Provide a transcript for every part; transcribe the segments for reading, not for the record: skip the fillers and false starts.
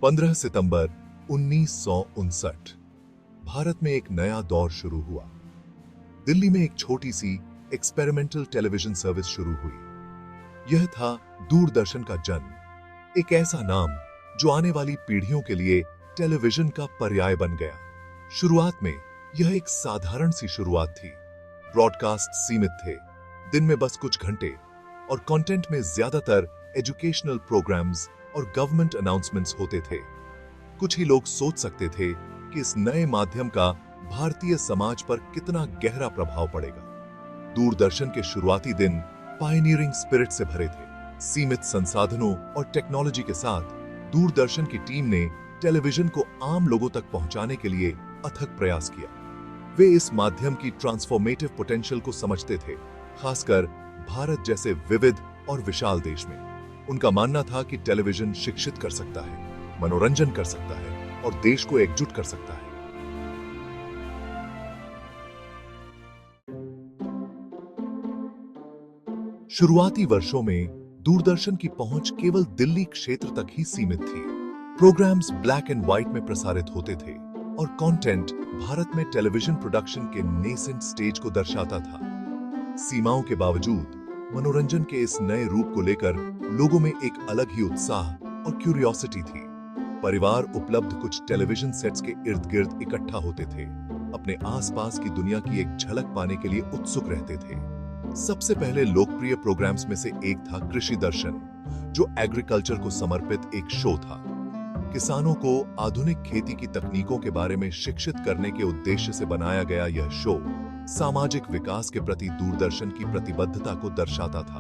15 सितंबर 1959 भारत में एक नया दौर शुरू हुआ। दिल्ली में एक छोटी सी एक्सपेरिमेंटल टेलीविजन सर्विस शुरू हुई। यह था दूरदर्शन का जन्म, एक ऐसा नाम जो आने वाली पीढ़ियों के लिए टेलीविजन का पर्याय बन गया। शुरुआत में यह एक साधारण सी शुरुआत थी। ब्रॉडकास्ट सीमित थे, दिन में बस कुछ घंटे, और कंटेंट में ज्यादातर एजुकेशनल प्रोग्राम्स और गवर्नमेंट अनाउंसमेंट्स होते थे। कुछ ही लोग सोच सकते थे कि इस नए माध्यम का भारतीय समाज पर कितना गहरा प्रभाव पड़ेगा। दूरदर्शन के शुरुआती दिन पायनियरिंग स्पिरिट से भरे थे। सीमित संसाधनों और टेक्नोलॉजी के साथ दूरदर्शन की टीम ने टेलीविजन को आम लोगों तक पहुंचाने के लिए अथक प्रयास किया। वे इस माध्यम की ट्रांसफॉर्मेटिव पोटेंशियल को समझते थे, खासकर भारत जैसे विविध और विशाल देश में। उनका मानना था कि टेलीविजन शिक्षित कर सकता है, मनोरंजन कर सकता है और देश को एकजुट कर सकता है। शुरुआती वर्षों में दूरदर्शन की पहुंच केवल दिल्ली क्षेत्र तक ही सीमित थी। प्रोग्राम्स ब्लैक एंड व्हाइट में प्रसारित होते थे और कंटेंट भारत में टेलीविजन प्रोडक्शन के नेसेंट स्टेज को दर्शाता था। सीमाओं के बावजूद मनोरंजन के इस नए रूप को लेकर लोगों में एक अलग ही उत्साह और क्यूरियोसिटी थी। परिवार उपलब्ध कुछ टेलीविजन सेट्स के इर्द गिर्द इकट्ठा होते थे, अपने आसपास की दुनिया की एक झलक पाने के लिए उत्सुक रहते थे। सबसे पहले लोकप्रिय प्रोग्राम्स में से एक था कृषि दर्शन, जो एग्रीकल्चर को समर्पित एक शो था। किसानों को आधुनिक खेती की तकनीकों के बारे में शिक्षित करने के उद्देश्य से बनाया गया यह शो सामाजिक विकास के प्रति दूरदर्शन की प्रतिबद्धता को दर्शाता था।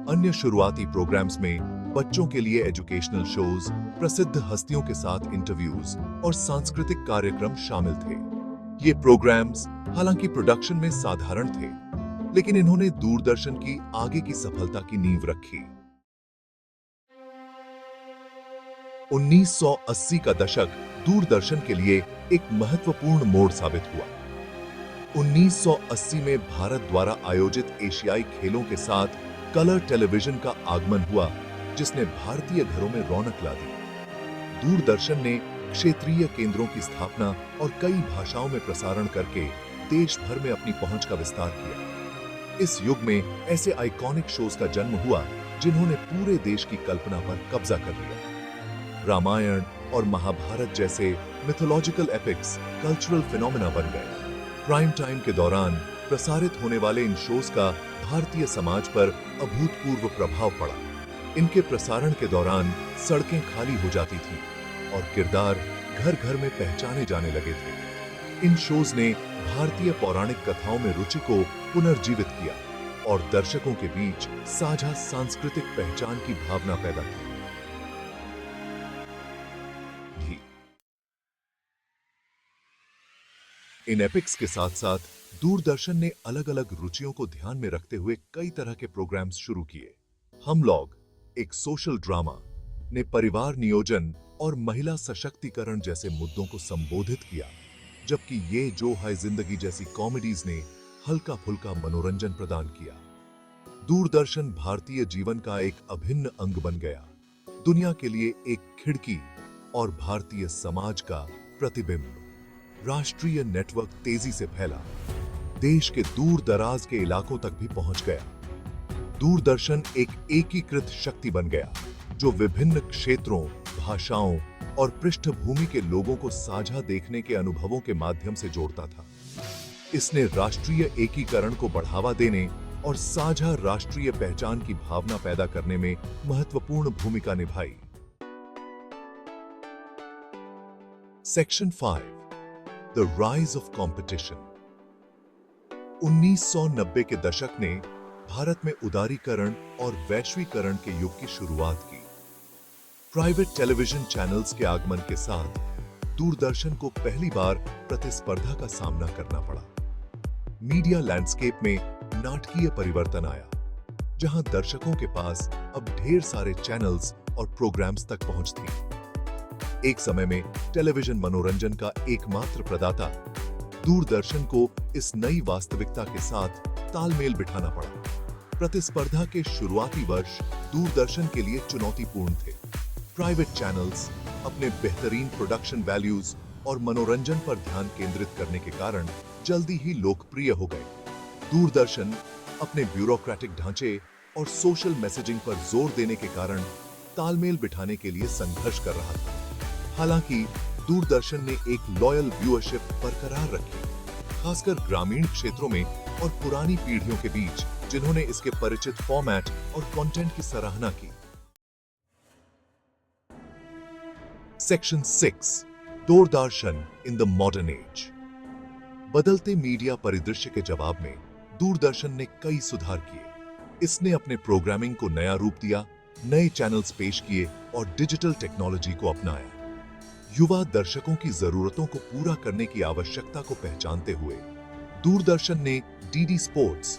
अन्य शुरुआती प्रोग्राम्स में बच्चों के लिए एजुकेशनल शोज, प्रसिद्ध हस्तियों के साथ इंटरव्यूज और सांस्कृतिक कार्यक्रम शामिल थे। ये प्रोग्राम्स हालांकि प्रोडक्शन में साधारण थे, लेकिन इन्होंने दूरदर्शन की आगे की सफलता की नींव रखी। 1980 का दशक दूरदर्शन के लिए एक महत्वपूर्ण मोड़ साबित हुआ। 1980 में भारत द्वारा आयोजित एशियाई खेलों के साथ कलर टेलीविजन का आगमन हुआ, जिसने भारतीय घरों में रौनक ला दी। दूरदर्शन ने क्षेत्रीय केंद्रों की स्थापना और कई भाषाओं में प्रसारण करके देश भर में अपनी पहुंच का विस्तार किया। इस युग में ऐसे आइकॉनिक शोज का जन्म हुआ जिन्होंने पूरे देश की कल्पना पर कब्जा कर लिया। रामायण और महाभारत जैसे मिथोलॉजिकल एपिक्स कल्चरल फिनोमेना बन गए। प्राइम टाइम के दौरान प्रसारित होने वाले इन शोज का भारतीय समाज पर अभूतपूर्व प्रभाव पड़ा। इनके प्रसारण के दौरान सड़कें खाली हो जाती थीं और किरदार घर घर में पहचाने जाने लगे थे। इन शोज ने भारतीय पौराणिक कथाओं में रुचि को पुनर्जीवित किया और दर्शकों के बीच साझा सांस्कृतिक पहचान की भावना पैदा की। इन एपिक्स के साथ साथ दूरदर्शन ने अलग अलग रुचियों को ध्यान में रखते हुए कई तरह के प्रोग्राम्स शुरू किए। हम लोग, एक सोशल ड्रामा, ने परिवार नियोजन और महिला सशक्तिकरण जैसे मुद्दों को संबोधित किया, जबकि ये जो है जिंदगी जैसी कॉमेडीज ने हल्का फुल्का मनोरंजन प्रदान किया। दूरदर्शन भारतीय जीवन का एक अभिन्न अंग बन गया, दुनिया के लिए एक खिड़की और भारतीय समाज का प्रतिबिंब। राष्ट्रीय नेटवर्क तेजी से फैला, देश के दूर दराज के इलाकों तक भी पहुंच गया। दूरदर्शन एक एकीकृत शक्ति बन गया जो विभिन्न क्षेत्रों, भाषाओं और पृष्ठभूमि के लोगों को साझा देखने के अनुभवों के माध्यम से जोड़ता था। इसने राष्ट्रीय एकीकरण को बढ़ावा देने और साझा राष्ट्रीय पहचान की भावना पैदा करने में महत्वपूर्ण भूमिका निभाई। Section 5, the rise of competition. 1990 के दशक ने भारत में उदारीकरण और वैश्वीकरण के युग की शुरुआत की। प्राइवेट टेलीविजन चैनल्स के आगमन के साथ दूरदर्शन को पहली बार प्रतिस्पर्धा का सामना करना पड़ा। मीडिया लैंडस्केप में नाटकीय परिवर्तन आया, जहां दर्शकों के पास अब ढेर सारे चैनल्स और प्रोग्राम्स तक पहुंच थी। एक समय में टेलीविजन मनोरंजन का एकमात्र प्रदाता, दूरदर्शन को इस नई वास्तविकता के साथ तालमेल बिठाना पड़ा। प्रतिस्पर्धा के शुरुआती वर्ष दूरदर्शन के लिए चुनौतीपूर्ण थे। प्राइवेट चैनल्स अपने बेहतरीन प्रोडक्शन वैल्यूज और मनोरंजन पर ध्यान केंद्रित करने के कारण जल्दी ही लोकप्रिय हो गए। दूरदर्शन अपने ब्यूरोक्रेटिक ढांचे और सोशल मैसेजिंग पर जोर देने के कारण तालमेल बिठाने के लिए संघर्ष कर रहा था। हालांकि दूरदर्शन ने एक लॉयल व्यूअरशिप बरकरार रखी, खासकर ग्रामीण क्षेत्रों में और पुरानी पीढ़ियों के बीच जिन्होंने इसके परिचित फॉर्मेट और कंटेंट की सराहना की। Section 6, Doordarshan in the modern age. बदलते मीडिया परिदृश्य के जवाब में दूरदर्शन ने कई सुधार किए। इसने अपने प्रोग्रामिंग को नया रूप दिया, नए चैनल्स पेश किए और डिजिटल टेक्नोलॉजी को अपनाया। युवा दर्शकों की जरूरतों को पूरा करने की आवश्यकता को पहचानते हुए दूरदर्शन ने डीडी स्पोर्ट्स,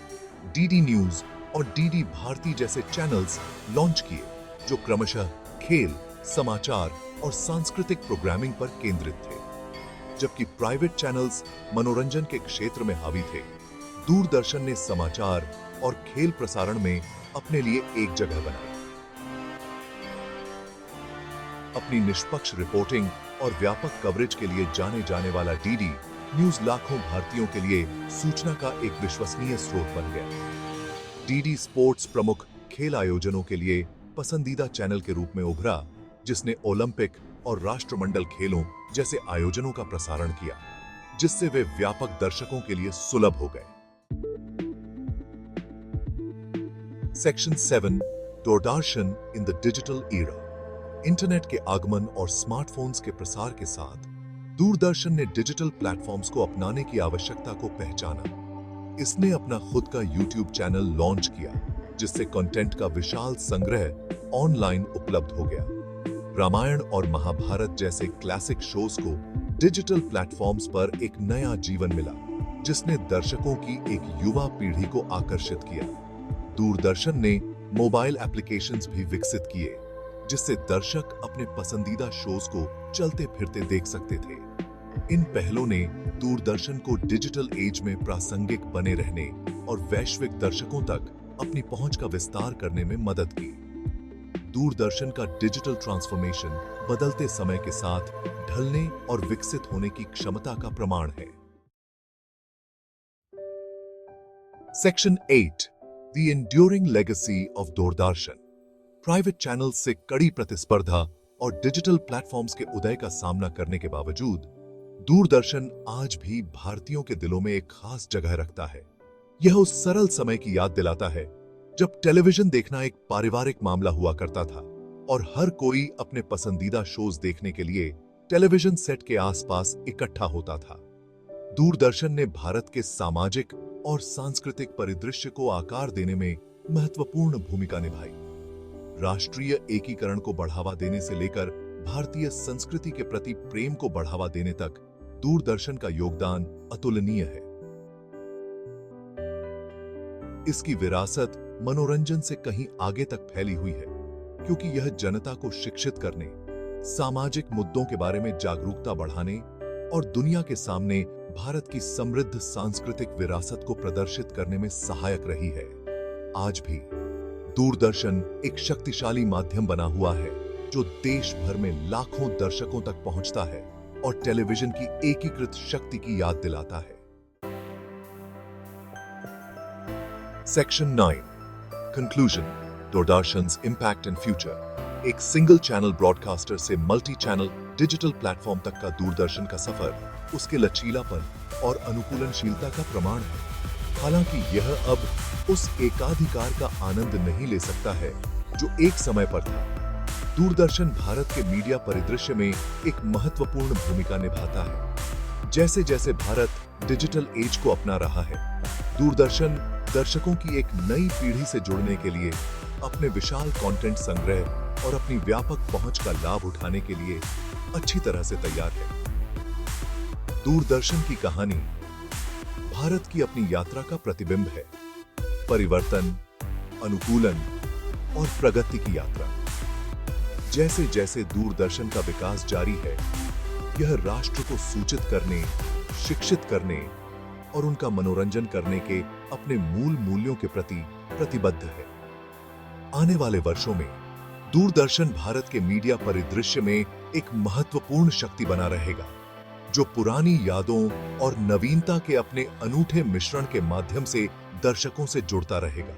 डीडी न्यूज और डीडी भारती जैसे चैनल्स लॉन्च किए, जो क्रमशः खेल, समाचार और सांस्कृतिक प्रोग्रामिंग पर केंद्रित थे। जबकि प्राइवेट चैनल्स मनोरंजन के क्षेत्र में हावी थे, दूरदर्शन ने समाचार और खेल प्रसारण में अपने लिए एक जगह बनाई। अपनी निष्पक्ष रिपोर्टिंग और व्यापक कवरेज के लिए जाने जाने वाला डीडी न्यूज लाखों भारतीयों के लिए सूचना का एक विश्वसनीय स्रोत बन गया। डीडी स्पोर्ट्स प्रमुख खेल आयोजनों के लिए पसंदीदा चैनल के रूप में उभरा, जिसने ओलंपिक और राष्ट्रमंडल खेलों जैसे आयोजनों का प्रसारण किया, जिससे वे व्यापक दर्शकों के लिए सुलभ हो गए। Section 7, Doordarshan in the digital era. Internet के आगमन और स्मार्टफोन्स के प्रसार के साथ दूरदर्शन ने डिजिटल प्लेटफॉर्म्स को अपनाने की आवश्यकता को पहचाना। इसने अपना खुद का यूट्यूब चैनल लॉन्च किया, जिससे कंटेंट का विशाल संग्रह ऑनलाइन उपलब्ध हो गया। रामायण और महाभारत जैसे क्लासिक शोज को डिजिटल प्लेटफॉर्म्स पर एक नया जीवन मिला, जिसने दर्शकों की एक युवा पीढ़ी को आकर्षित किया। दूरदर्शन ने मोबाइल एप्लीकेशंस भी विकसित किए, जिससे दर्शक अपने पसंदीदा शोज को चलते फिरते देख सकते थे। इन पहलों ने दूरदर्शन को डिजिटल एज में प्रासंगिक बने रहने और वैश्विक दर्शकों तक अपनी पहुंच का विस्तार करने में मदद की। दूरदर्शन का डिजिटल ट्रांसफॉर्मेशन बदलते समय के साथ ढलने और विकसित होने की क्षमता का प्रमाण है। Section 8, the enduring legacy of Doordarshan. Private channels से कड़ी प्रतिस्पर्धा और डिजिटल प्लेटफॉर्म्स के उदय का सामना करने के बावजूद दूरदर्शन आज भी भारतीयों के दिलों में एक खास जगह रखता है। यह उस सरल समय की याद दिलाता है जब टेलीविजन देखना एक पारिवारिक मामला हुआ करता था और हर कोई अपने पसंदीदा शोज देखने के लिए टेलीविजन सेट के आसपास इकट्ठा होता था। दूरदर्शन ने भारत के सामाजिक और सांस्कृतिक परिदृश्य को आकार देने में महत्वपूर्ण भूमिका निभाई। राष्ट्रीय एकीकरण को बढ़ावा देने से लेकर भारतीय संस्कृति के प्रति प्रेम को बढ़ावा देने तक दूरदर्शन का योगदान अतुलनीय है। इसकी विरासत मनोरंजन से कहीं आगे तक फैली हुई है, क्योंकि यह जनता को शिक्षित करने, सामाजिक मुद्दों के बारे में जागरूकता बढ़ाने और दुनिया के सामने भारत की समृद्ध सांस्कृतिक विरासत को प्रदर्शित करने में सहायक रही है। आज भी दूरदर्शन एक शक्तिशाली माध्यम बना हुआ है, जो देश भर में लाखों दर्शकों तक पहुंचता है और टेलीविजन की एकीकृत शक्ति की याद दिलाता है। Section 9, conclusion, Doordarshan's impact and future. एक सिंगल चैनल ब्रॉडकास्टर से मल्टी चैनल डिजिटल प्लेटफॉर्म तक का दूरदर्शन का सफर उसके लचीलापन और अनुकूलनशीलता का प्रमाण है। हालांकि यह अब उस एकाधिकार का आनंद नहीं ले सकता है जो एक समय पर था। दूरदर्शन भारत के मीडिया परिदृश्य में एक महत्वपूर्ण भूमिका निभाता है। जैसे जैसे भारत डिजिटल एज को अपना रहा है, दूरदर्शन दर्शकों की एक नई पीढ़ी से जुड़ने के लिए अपने विशाल कंटेंट संग्रह और अपनी व्यापक पहुंच का लाभ उठाने के लिए अच्छी तरह से तैयार है। दूरदर्शन की कहानी भारत की अपनी यात्रा का प्रतिबिंब है। परिवर्तन, अनुकूलन और प्रगति की यात्रा। जैसे जैसे दूरदर्शन का विकास जारी है, यह राष्ट्र को सूचित करने, शिक्षित करने और उनका मनोरंजन करने के अपने मूल मूल्यों के प्रति प्रतिबद्ध है। आने वाले वर्षों में दूरदर्शन भारत के मीडिया परिदृश्य में एक महत्वपूर्ण शक्ति बना रहेगा, जो पुरानी यादों और नवीनता के अपने अनूठे मिश्रण के माध्यम से दर्शकों से जुड़ता रहेगा।